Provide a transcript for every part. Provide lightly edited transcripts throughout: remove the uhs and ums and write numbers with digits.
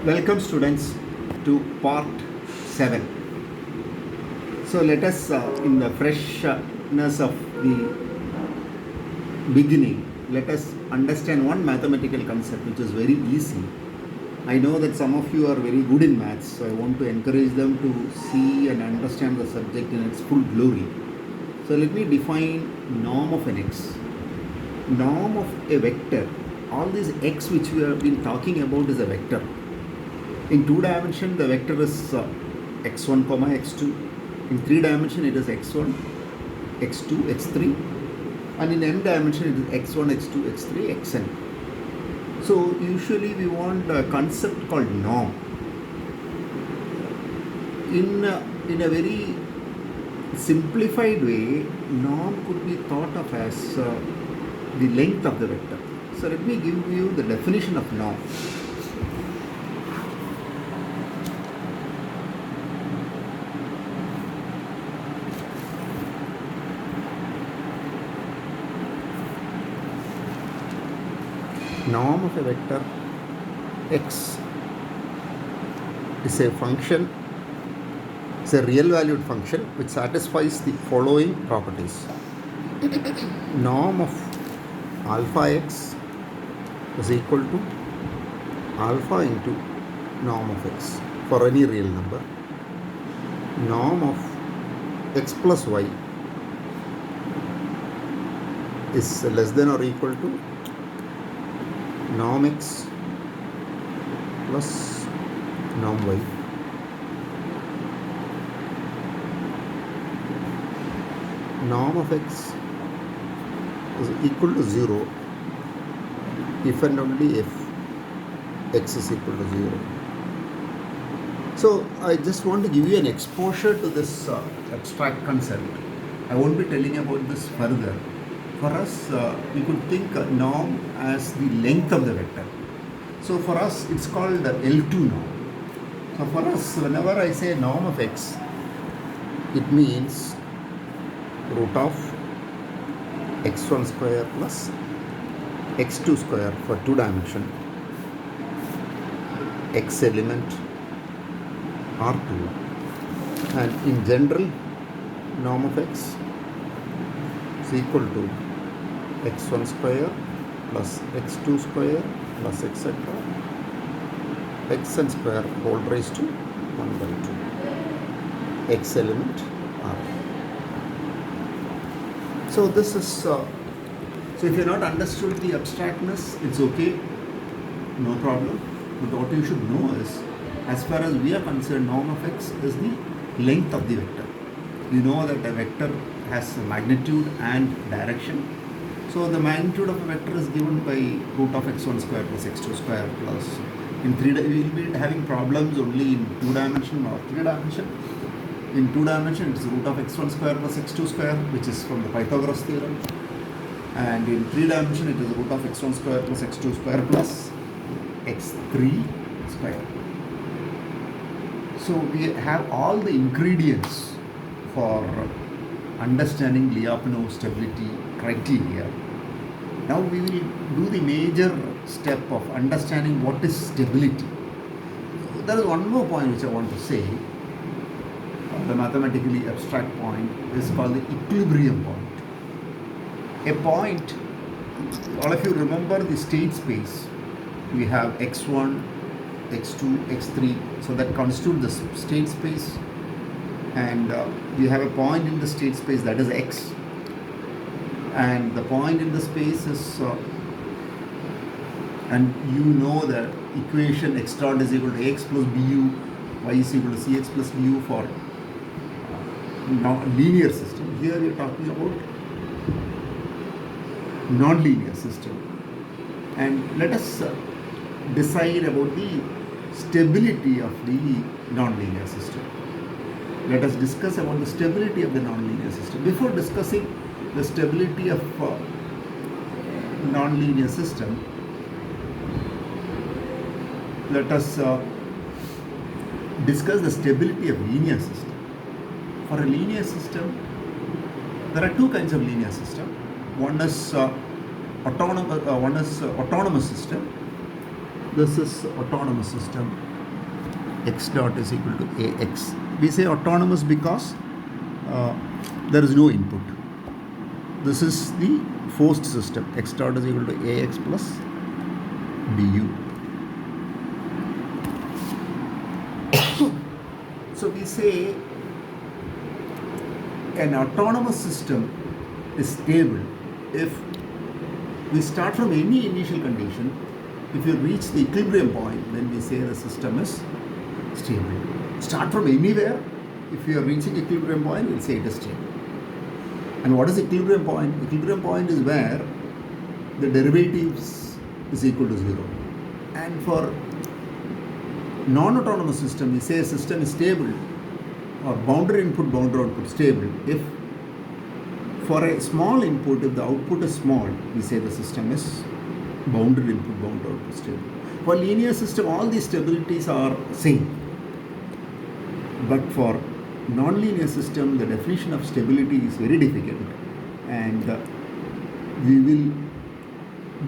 Welcome students to part 7. So let us in the freshness of the beginning, let us understand one mathematical concept which is very easy. I know that some of you are very good in maths, so I want to encourage them to see and understand the subject in its full glory. So let me define norm of an x. Norm of a vector, all these x which we have been talking about is a vector. In 2 dimension the vector is x1 comma x2. In 3 dimension it is x1, x2, x3, and in n dimension it is x1, x2, x3, xn. So usually we want a concept called norm. In a very simplified way, norm could be thought of as the length of the vector. So let me give you the definition of norm. Norm of a vector x is a function, it's a real valued function which satisfies the following properties. Norm of alpha x is equal to alpha into norm of x for any real number. Norm of x plus y is less than or equal to norm x plus norm y. Norm of x is equal to 0 if and only if x is equal to 0. So I just want to give you an exposure to this abstract concept. I won't be telling about this further. For us, we could think norm as the length of the vector. So for us, it's called L2 norm. So for us, whenever I say norm of x, it means root of x1 square plus x2 square for 2 dimension, x element R2, and in general, norm of x is equal to x1 square plus x2 square plus etc. xn square whole raised to 1 by 2 x element R. So this is so if you are not understood the abstractness, it's okay, no problem. But what you should know is, as far as we are concerned, norm of x is the length of the vector. You know that a vector has magnitude and direction. So the magnitude of a vector is given by root of x1 square plus x2 square plus, in 3 we will be having problems only in 2 dimension or 3 dimension. In 2 dimension it is root of x1 square plus x2 square, which is from the Pythagoras theorem, and in 3 dimension it is root of x1 square plus x2 square plus x3 square. So we have all the ingredients for understanding Lyapunov stability criteria. Now we will do the major step of understanding what is stability. There is one more point which I want to say. The mathematically abstract point is called the equilibrium point. A point, all of you remember the state space. We have x1, x2, x3, so that constitutes the state space, and we have a point in the state space that is x, and the point in the space is and you know the equation x dot is equal to x plus bu, y is equal to cx plus du for linear system. Here we are talking about non-linear system, and let us decide about the stability of the non-linear system. Let us discuss about the stability of the non-linear system. Before discussing the stability of non-linear system, let us discuss the stability of linear system. For a linear system, there are 2 kinds of linear system. One is autonomous system. This is autonomous system. x dot is equal to ax. We say autonomous because there is no input. This is the forced system. X dot is equal to ax plus bu. So we say an autonomous system is stable if we start from any initial condition. If you reach the equilibrium point, then we say the system is stable. Start from anywhere. If you are reaching equilibrium point, we'll say it is stable. And what is equilibrium point? Equilibrium point is where the derivatives is equal to 0. And for non-autonomous system, we say a system is stable or boundary input, boundary output stable if for a small input, if the output is small, we say the system is bounded input, bounded output stable. For linear system, all these stabilities are same. But for non-linear system, the definition of stability is very difficult, and we will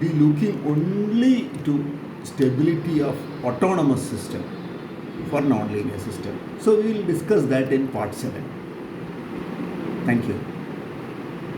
be looking only to stability of autonomous system for non-linear system. So we will discuss that in part 7. Thank you.